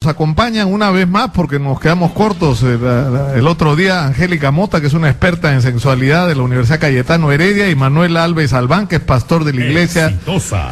acompañan una vez más, porque nos quedamos cortos el otro día, Angélica Mota, que es una experta en sexualidad de la Universidad Cayetano Heredia, y Manuel Alves Albán, que es pastor de la Iglesia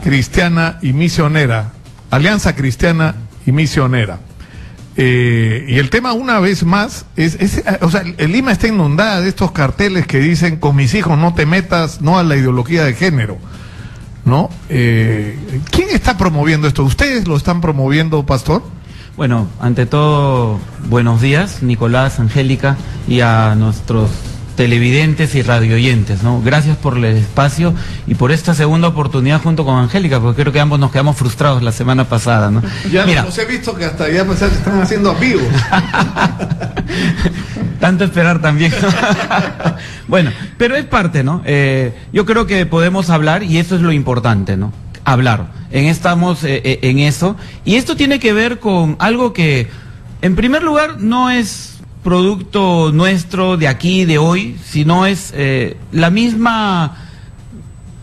Cristiana y Misionera, Alianza Cristiana y Misionera. Y el tema, una vez más, o sea, el Lima está inundada de estos carteles que dicen: con mis hijos no te metas, no a la ideología de género, ¿no? ¿Quién está promoviendo esto? ¿Ustedes lo están promoviendo, pastor? Bueno, ante todo, buenos días, Nicolás, Angélica, y a nuestros televidentes y radioyentes, ¿no? Gracias por el espacio y por esta segunda oportunidad junto con Angélica, porque creo que ambos nos quedamos frustrados la semana pasada, ¿no? Ya los he visto que hasta ya se están haciendo amigos. Tanto esperar también. Bueno, pero es parte, ¿no? Yo creo que podemos hablar, y eso es lo importante, ¿no? Hablar. Estamos en eso. Y esto tiene que ver con algo que, en primer lugar, no es producto nuestro de aquí, de hoy, sino es la misma,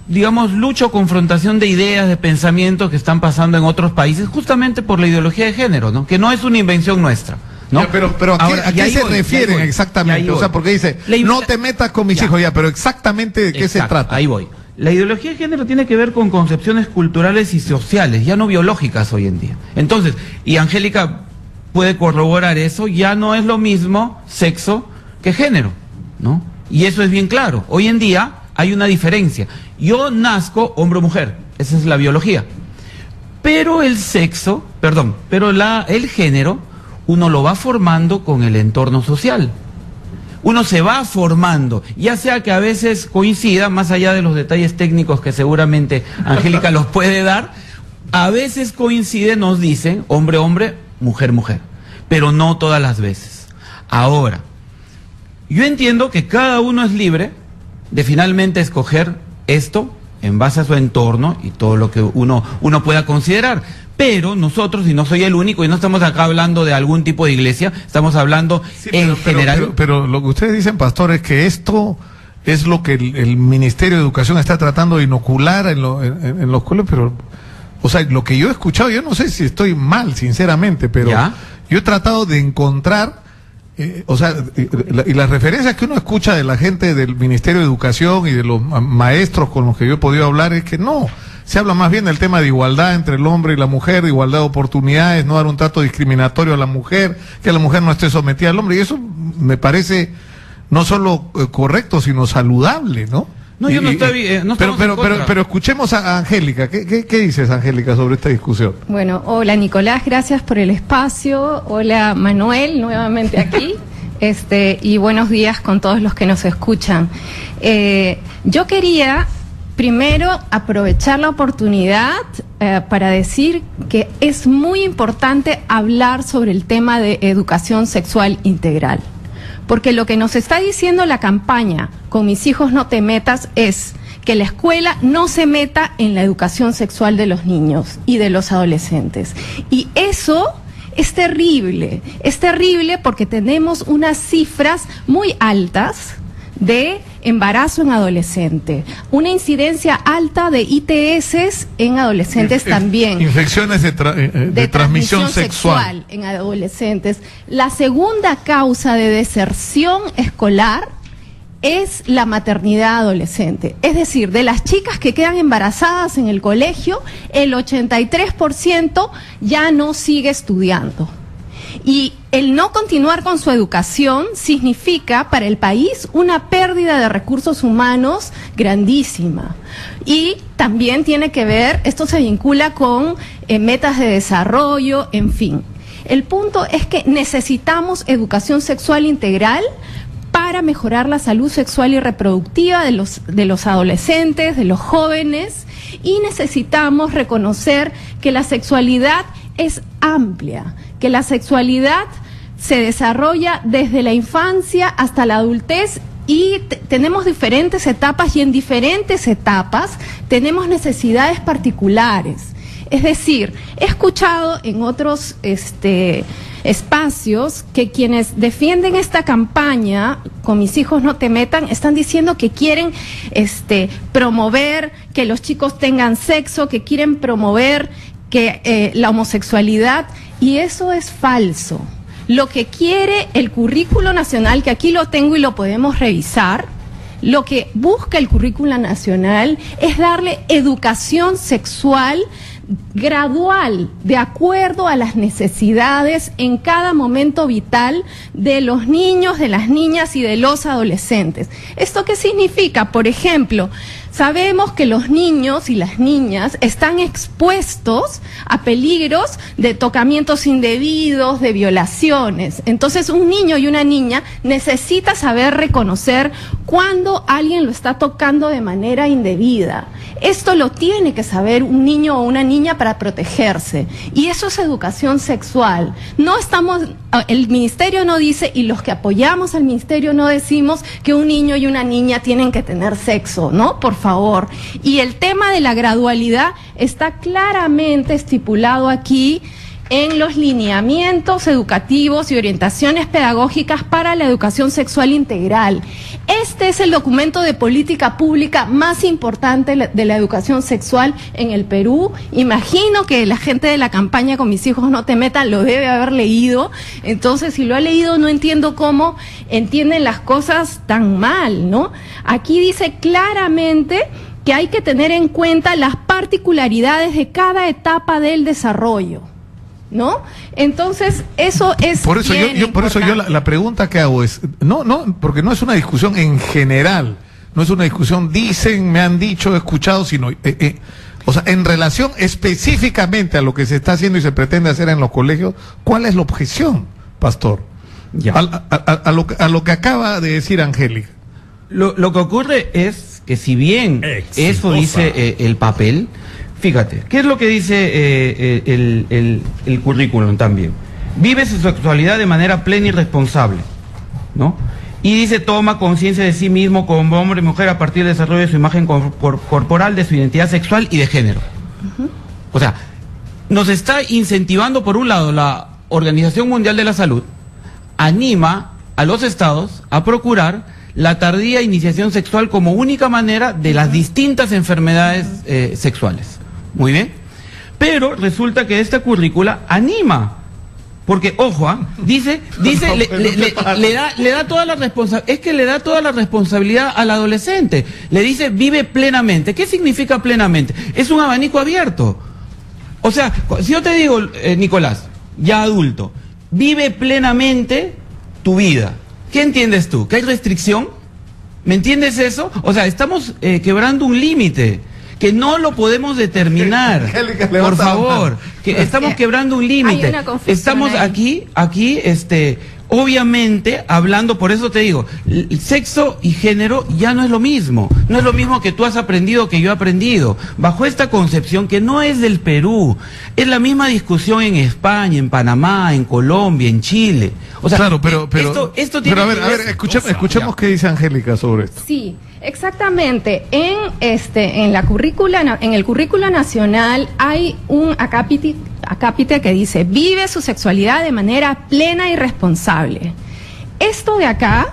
digamos, lucha o confrontación de ideas, de pensamientos que están pasando en otros países, justamente por la ideología de género, ¿no? Que no es una invención nuestra, ¿no? Ya, pero ¿a qué se refieren exactamente? O sea, porque dice, no te metas con mis hijos, pero exactamente ¿de qué se trata? Ahí voy. La ideología de género tiene que ver con concepciones culturales y sociales, ya no biológicas hoy en día. Entonces, y Angélica puede corroborar eso, ya no es lo mismo sexo que género, ¿no? Y eso es bien claro. Hoy en día hay una diferencia. Yo nazco hombre o mujer, esa es la biología. Pero el género, uno lo va formando con el entorno social. Uno se va formando, ya sea que a veces coincida, más allá de los detalles técnicos que seguramente Angélica los puede dar, a veces coincide, nos dicen, hombre, hombre, mujer, mujer, pero no todas las veces. Ahora, yo entiendo que cada uno es libre de finalmente escoger esto en base a su entorno y todo lo que uno pueda considerar. Pero nosotros, y no soy el único, y no estamos acá hablando de algún tipo de iglesia, estamos hablando general. Pero lo que ustedes dicen, pastor, es que esto es lo que el Ministerio de Educación está tratando de inocular en los colegios, pero, o sea, lo que yo he escuchado, yo no sé si estoy mal, sinceramente, pero ¿ya? Yo he tratado de encontrar, o sea, y las referencias que uno escucha de la gente del Ministerio de Educación y de los maestros con los que yo he podido hablar, es que no. Se habla más bien del tema de igualdad entre el hombre y la mujer, de igualdad de oportunidades, no dar un trato discriminatorio a la mujer, que la mujer no esté sometida al hombre, y eso me parece no solo correcto, sino saludable, ¿no? No, yo no estoy... pero escuchemos a Angélica. ¿Qué dices, Angélica, sobre esta discusión? Bueno, hola Nicolás, gracias por el espacio. Hola Manuel, nuevamente aquí. Y buenos días con todos los que nos escuchan. Yo quería... primero, aprovechar la oportunidad para decir que es muy importante hablar sobre el tema de educación sexual integral. Porque lo que nos está diciendo la campaña "Con mis hijos no te metas" es que la escuela no se meta en la educación sexual de los niños y de los adolescentes. Y eso es terrible porque tenemos unas cifras muy altas de embarazo en adolescente, una incidencia alta de ITS en adolescentes también. Infecciones de transmisión sexual en adolescentes. La segunda causa de deserción escolar es la maternidad adolescente. Es decir, de las chicas que quedan embarazadas en el colegio, el 83% ya no sigue estudiando. Y el no continuar con su educación significa para el país una pérdida de recursos humanos grandísima. Y también tiene que ver, esto se vincula con metas de desarrollo, en fin. El punto es que necesitamos educación sexual integral para mejorar la salud sexual y reproductiva de los adolescentes, de los jóvenes, y necesitamos reconocer que la sexualidad es amplia, que la sexualidad se desarrolla desde la infancia hasta la adultez y tenemos diferentes etapas, y en diferentes etapas tenemos necesidades particulares. Es decir, he escuchado en otros espacios que quienes defienden esta campaña "Con mis hijos no te metan" están diciendo que quieren promover que los chicos tengan sexo, que quieren promover que la homosexualidad. Y eso es falso. Lo que quiere el currículo nacional, que aquí lo tengo y lo podemos revisar, lo que busca el currículo nacional es darle educación sexual gradual, de acuerdo a las necesidades en cada momento vital de los niños, de las niñas y de los adolescentes. ¿Esto qué significa? Por ejemplo, sabemos que los niños y las niñas están expuestos a peligros de tocamientos indebidos, de violaciones. Entonces, un niño y una niña necesita saber reconocer cuando alguien lo está tocando de manera indebida. Esto lo tiene que saber un niño o una niña para protegerse. Y eso es educación sexual. No estamos, el ministerio no dice, y los que apoyamos al ministerio no decimos que un niño y una niña tienen que tener sexo, ¿no? Por favor. Y el tema de la gradualidad está claramente estipulado aquí en los lineamientos educativos y orientaciones pedagógicas para la educación sexual integral. Este es el documento de política pública más importante de la educación sexual en el Perú. Imagino que la gente de la campaña Con Mis Hijos No Te Metan lo debe haber leído. Entonces, si lo ha leído, no entiendo cómo entienden las cosas tan mal, ¿no? Aquí dice claramente que hay que tener en cuenta las particularidades de cada etapa del desarrollo, ¿no? Entonces, eso es por eso yo la pregunta que hago es, no, porque no es una discusión en general, no es una discusión, dicen, me han dicho, he escuchado, sino, o sea, en relación específicamente a lo que se está haciendo y se pretende hacer en los colegios, ¿cuál es la objeción, pastor? Ya. A lo que acaba de decir Angélica. Lo que ocurre es que si bien eso dice el papel, fíjate, ¿qué es lo que dice el currículum también? Vive su sexualidad de manera plena y responsable, ¿no? Y dice, toma conciencia de sí mismo como hombre y mujer a partir del desarrollo de su imagen corporal, de su identidad sexual y de género. O sea, nos está incentivando, por un lado, la Organización Mundial de la Salud, anima a los estados a procurar la tardía iniciación sexual como única manera de las distintas enfermedades sexuales. Muy bien. Pero resulta que esta currícula anima, porque, ojo, dice, le da toda la responsabilidad, es que le da toda la responsabilidad al adolescente. Le dice, vive plenamente. ¿Qué significa plenamente? Es un abanico abierto. O sea, si yo te digo, Nicolás, ya adulto, vive plenamente tu vida, ¿qué entiendes tú? ¿Que hay restricción? ¿Me entiendes eso? O sea, estamos quebrando un límite que no lo podemos determinar. Por favor, que estamos quebrando un límite. Estamos aquí, obviamente hablando, por eso te digo, el sexo y género ya no es lo mismo. No es lo mismo que tú has aprendido que yo he aprendido. Bajo esta concepción que no es del Perú, es la misma discusión en España, en Panamá, en Colombia, en Chile. O sea, claro, pero esto tiene a ver, escuchemos qué dice Angélica sobre esto. Sí, exactamente. En el currículo nacional hay un acápite que dice, vive su sexualidad de manera plena y responsable. Esto de acá,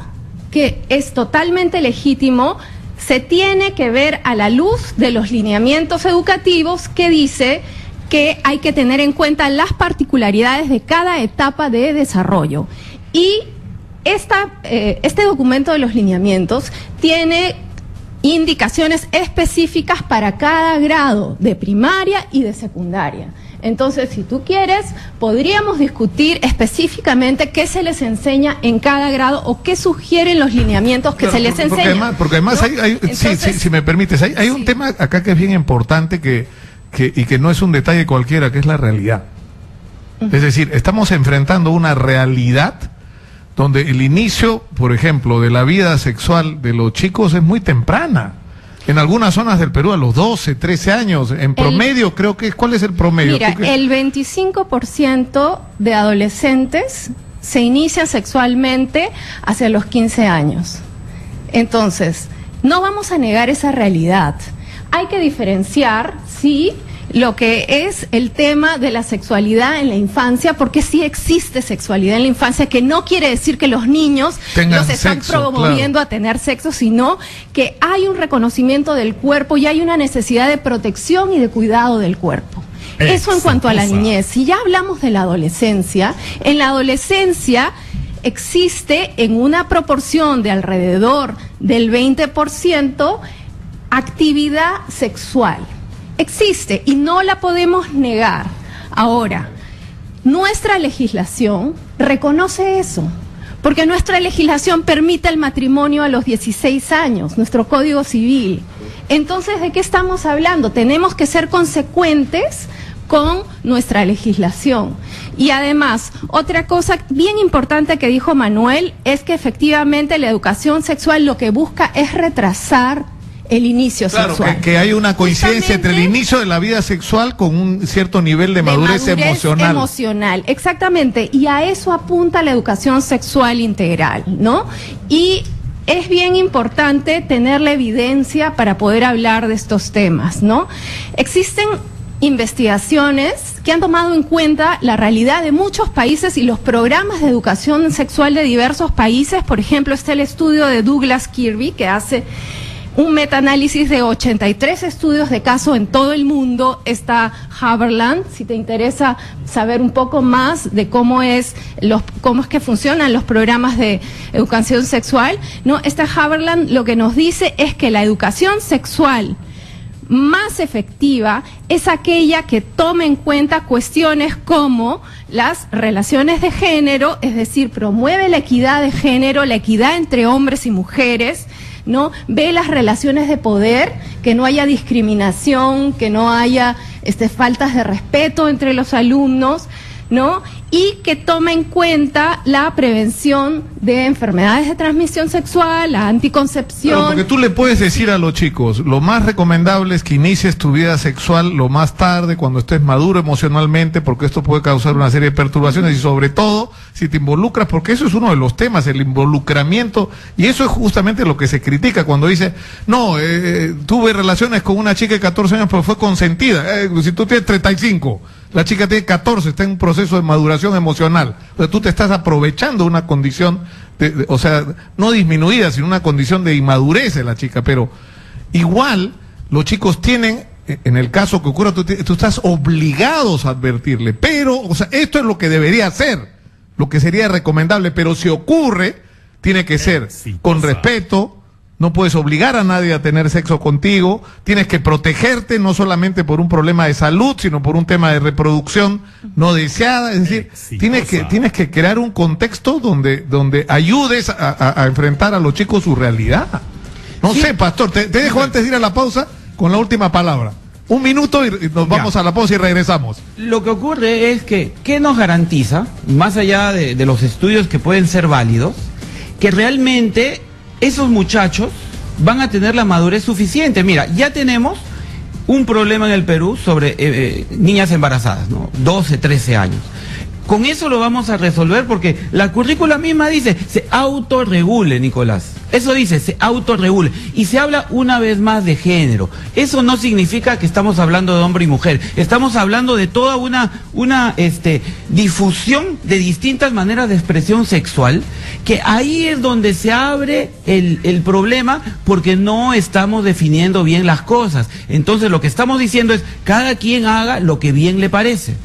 que es totalmente legítimo, se tiene que ver a la luz de los lineamientos educativos que dice que hay que tener en cuenta las particularidades de cada etapa de desarrollo. Y este documento de los lineamientos tiene indicaciones específicas para cada grado de primaria y de secundaria. Entonces, si tú quieres, podríamos discutir específicamente qué se les enseña en cada grado o qué sugieren los lineamientos que se les enseñan. Porque además ¿no? Entonces, si me permites, hay un tema acá que es bien importante y que no es un detalle cualquiera, que es la realidad. Es decir, estamos enfrentando una realidad donde el inicio, por ejemplo, de la vida sexual de los chicos es muy temprana. En algunas zonas del Perú a los 12, 13 años, en promedio creo que, ¿cuál es el promedio? Mira, el 25% de adolescentes se inician sexualmente hacia los 15 años. Entonces, no vamos a negar esa realidad. Hay que diferenciar, sí, lo que es el tema de la sexualidad en la infancia, porque sí existe sexualidad en la infancia, que no quiere decir que los niños los están promoviendo a tener sexo, sino que hay un reconocimiento del cuerpo y hay una necesidad de protección y de cuidado del cuerpo. Eso en cuanto a la niñez. Si ya hablamos de la adolescencia, en la adolescencia existe en una proporción de alrededor del 20% actividad sexual. Existe y no la podemos negar. Ahora, nuestra legislación reconoce eso, porque nuestra legislación permite el matrimonio a los 16 años, nuestro Código Civil. Entonces, ¿de qué estamos hablando? Tenemos que ser consecuentes con nuestra legislación. Y además, otra cosa bien importante que dijo Manuel es que efectivamente la educación sexual lo que busca es retrasar el inicio sexual. Claro, que hay una coincidencia entre el inicio de la vida sexual con un cierto nivel de madurez emocional. Exactamente, y a eso apunta la educación sexual integral, ¿no? Y es bien importante tener la evidencia para poder hablar de estos temas, ¿no? Existen investigaciones que han tomado en cuenta la realidad de muchos países y los programas de educación sexual de diversos países. Por ejemplo, está el estudio de Douglas Kirby, que hace un metaanálisis de 83 estudios de caso en todo el mundo. Está Haberland, si te interesa saber un poco más de cómo es que funcionan los programas de educación sexual, ¿no? Este Haberland lo que nos dice es que la educación sexual más efectiva es aquella que toma en cuenta cuestiones como las relaciones de género, es decir, promueve la equidad de género, la equidad entre hombres y mujeres, ¿no? Ve las relaciones de poder, que no haya discriminación, que no haya faltas de respeto entre los alumnos, ¿no? Y que tome en cuenta la prevención de enfermedades de transmisión sexual, la anticoncepción. Claro, porque tú le puedes decir a los chicos, lo más recomendable es que inicies tu vida sexual lo más tarde, cuando estés maduro emocionalmente, porque esto puede causar una serie de perturbaciones y sobre todo si te involucras, porque eso es uno de los temas, el involucramiento, y eso es justamente lo que se critica cuando dice, no, tuve relaciones con una chica de 14 años pero fue consentida. Si tú tienes 35, la chica tiene 14, está en un proceso de maduración emocional. O sea, tú te estás aprovechando una condición, o sea, no disminuida, sino una condición de inmadurez de la chica. Pero igual, los chicos tienen, en el caso que ocurra, tú estás obligados a advertirle. Pero, o sea, esto es lo que debería ser, lo que sería recomendable. Pero si ocurre, tiene que ser con respeto. No puedes obligar a nadie a tener sexo contigo, tienes que protegerte no solamente por un problema de salud, sino por un tema de reproducción no deseada. Es decir, tienes que crear un contexto donde ayudes a enfrentar a los chicos su realidad. No sé, pastor, te dejo antes de ir a la pausa con la última palabra. Un minuto y nos vamos a la pausa y regresamos. Lo que ocurre es que, ¿qué nos garantiza, más allá de los estudios que pueden ser válidos, que realmente esos muchachos van a tener la madurez suficiente? Mira, ya tenemos un problema en el Perú sobre niñas embarazadas, ¿no? 12, 13 años. Con eso lo vamos a resolver porque la currícula misma dice, se autorregule, Nicolás. Eso dice, se autorregule. Y se habla una vez más de género. Eso no significa que estamos hablando de hombre y mujer. Estamos hablando de toda una difusión de distintas maneras de expresión sexual, que ahí es donde se abre el problema, porque no estamos definiendo bien las cosas. Entonces lo que estamos diciendo es, cada quien haga lo que bien le parece.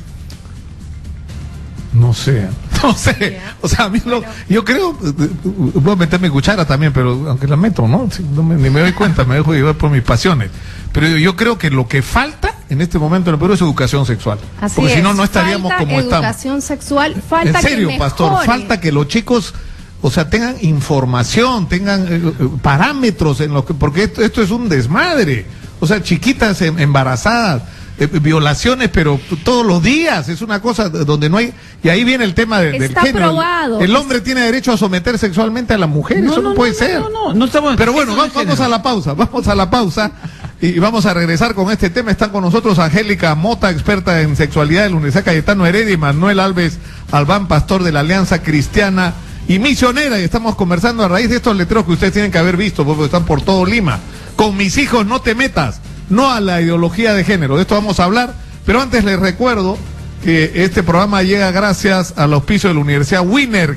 No sé. O sea, a mí yo creo, voy a meter mi cuchara también, pero aunque la meto, ¿no? Ni me doy cuenta, me dejo llevar por mis pasiones. Pero yo creo que lo que falta en este momento en el Perú es educación sexual. Así porque es. Si no, no estaríamos falta como estamos. Educación sexual, falta. En serio, que pastor, mejore. falta que los chicos, o sea, tengan información, tengan parámetros en lo que, porque esto es un desmadre. O sea, chiquitas embarazadas, violaciones, pero todos los días, es una cosa donde no hay, y ahí viene el tema del género. Probado. El hombre tiene derecho a someter sexualmente a la mujer, eso no puede ser. No estamos. Pero bueno, vamos a la pausa y vamos a regresar con este tema. Están con nosotros Angélica Mota, experta en sexualidad de la Universidad Cayetano Heredia, y Manuel Alves Albán, pastor de la Alianza Cristiana y Misionera, y estamos conversando a raíz de estos letreros que ustedes tienen que haber visto, porque están por todo Lima. Con mis hijos no te metas. No a la ideología de género, de esto vamos a hablar, pero antes les recuerdo que este programa llega gracias al auspicio de la Universidad Winner.